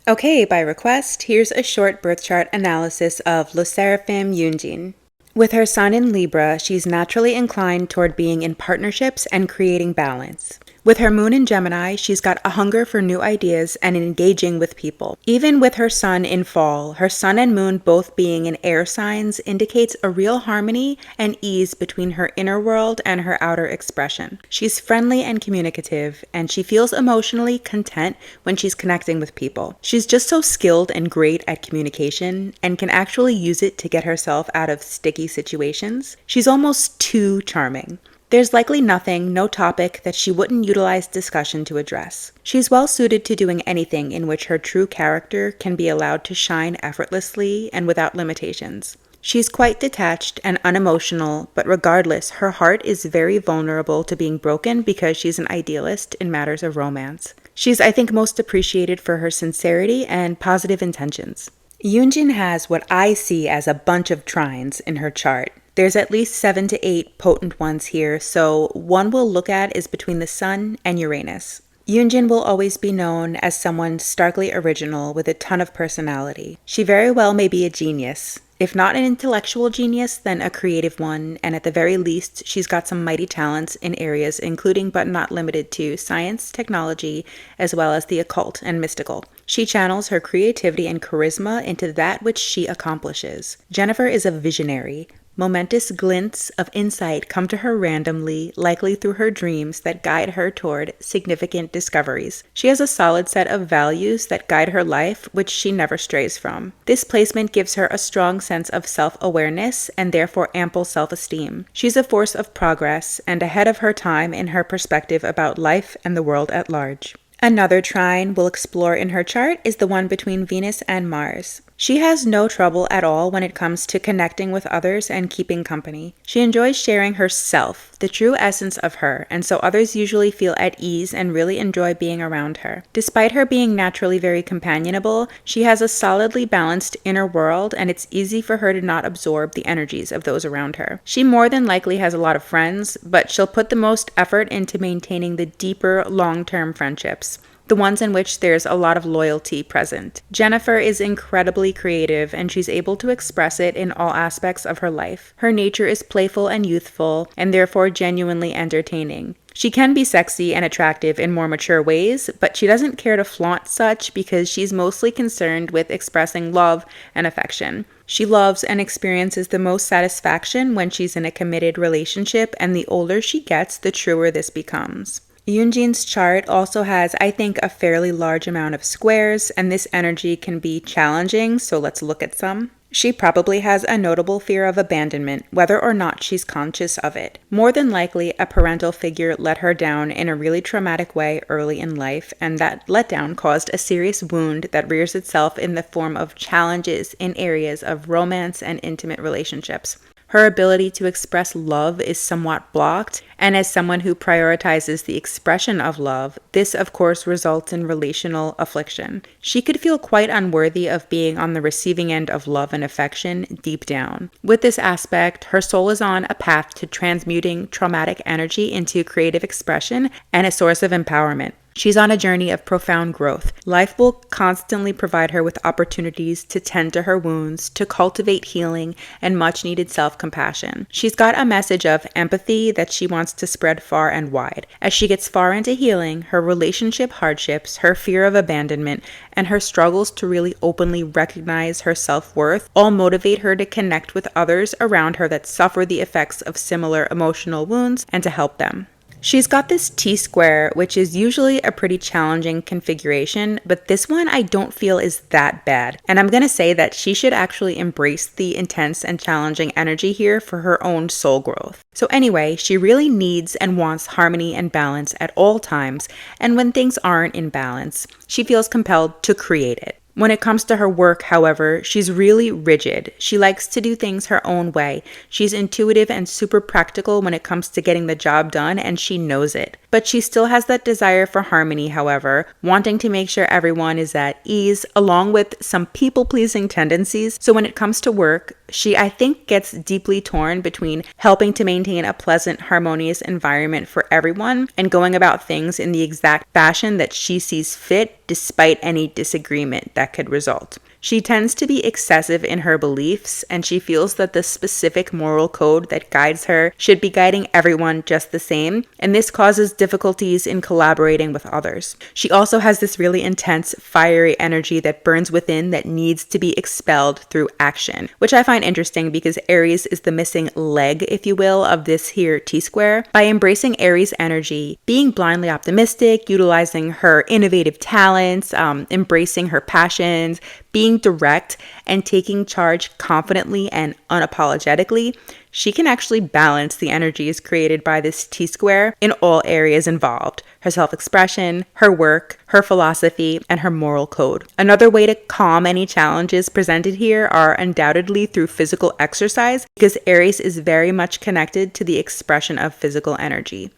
Okay, by request, here's a short birth chart analysis of Le Seraphim Yunjin. With her sun in Libra, she's naturally inclined toward being in partnerships and creating balance. With her moon in Gemini, she's got a hunger for new ideas and engaging with people. Even with her sun in fall, her sun and moon both being in air signs indicates a real harmony and ease between her inner world and her outer expression. She's friendly and communicative, and she feels emotionally content when she's connecting with people. She's just so skilled and great at communication and can actually use it to get herself out of sticky situations. She's almost too charming. There's likely no topic that she wouldn't utilize discussion to address. She's well suited to doing anything in which her true character can be allowed to shine effortlessly and without limitations. She's quite detached and unemotional, but regardless, her heart is very vulnerable to being broken because she's an idealist in matters of romance. She's, I think, most appreciated for her sincerity and positive intentions. Yunjin has what I see as a bunch of trines in her chart. There's at least 7 to 8 potent ones here, so one we'll look at is between the Sun and Uranus. Yunjin will always be known as someone starkly original with a ton of personality. She very well may be a genius. If not an intellectual genius, then a creative one, and at the very least, she's got some mighty talents in areas including but not limited to science, technology, as well as the occult and mystical. She channels her creativity and charisma into that which she accomplishes. Jennifer is a visionary. Momentous glints of insight come to her randomly, likely through her dreams that guide her toward significant discoveries. She has a solid set of values that guide her life, which she never strays from. This placement gives her a strong sense of self-awareness and therefore ample self-esteem. She's a force of progress and ahead of her time in her perspective about life and the world at large. Another trine we'll explore in her chart is the one between Venus and Mars. She has no trouble at all when it comes to connecting with others and keeping company. She enjoys sharing herself, the true essence of her, and so others usually feel at ease and really enjoy being around her. Despite her being naturally very companionable, she has a solidly balanced inner world, and it's easy for her to not absorb the energies of those around her. She more than likely has a lot of friends, but she'll put the most effort into maintaining the deeper, long-term friendships, the ones in which there's a lot of loyalty present. Jennifer is incredibly creative, and she's able to express it in all aspects of her life. Her nature is playful and youthful, and therefore genuinely entertaining. She can be sexy and attractive in more mature ways, but she doesn't care to flaunt such because she's mostly concerned with expressing love and affection. She loves and experiences the most satisfaction when she's in a committed relationship, and the older she gets, the truer this becomes. Yunjin's chart also has, I think, a fairly large amount of squares, and this energy can be challenging, so let's look at some. She probably has a notable fear of abandonment, whether or not she's conscious of it. More than likely, a parental figure let her down in a really traumatic way early in life, and that letdown caused a serious wound that rears itself in the form of challenges in areas of romance and intimate relationships. Her ability to express love is somewhat blocked, and as someone who prioritizes the expression of love, this of course results in relational affliction. She could feel quite unworthy of being on the receiving end of love and affection deep down. With this aspect, her soul is on a path to transmuting traumatic energy into creative expression and a source of empowerment. She's on a journey of profound growth. Life will constantly provide her with opportunities to tend to her wounds, to cultivate healing, and much-needed self-compassion. She's got a message of empathy that she wants to spread far and wide. As she gets far into healing, her relationship hardships, her fear of abandonment, and her struggles to really openly recognize her self-worth all motivate her to connect with others around her that suffer the effects of similar emotional wounds and to help them. She's got this T-square, which is usually a pretty challenging configuration, but this one I don't feel is that bad. And I'm going to say that she should actually embrace the intense and challenging energy here for her own soul growth. So anyway, she really needs and wants harmony and balance at all times, and when things aren't in balance, she feels compelled to create it. When it comes to her work, however, she's really rigid. She likes to do things her own way. She's intuitive and super practical when it comes to getting the job done, and she knows it. But she still has that desire for harmony, however, wanting to make sure everyone is at ease, along with some people-pleasing tendencies. So when it comes to work, she, I think, gets deeply torn between helping to maintain a pleasant, harmonious environment for everyone and going about things in the exact fashion that she sees fit, despite any disagreement that could result. She tends to be excessive in her beliefs, and she feels that the specific moral code that guides her should be guiding everyone just the same, and this causes difficulties in collaborating with others. She also has this really intense, fiery energy that burns within that needs to be expelled through action, which I find interesting because Aries is the missing leg, if you will, of this here T-square. By embracing Aries energy, being blindly optimistic, utilizing her innovative talents, embracing her passions, being direct, and taking charge confidently and unapologetically, she can actually balance the energies created by this T-square in all areas involved: her self-expression, her work, her philosophy, and her moral code. Another way to calm any challenges presented here are undoubtedly through physical exercise, because Aries is very much connected to the expression of physical energy.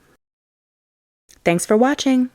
Thanks for watching.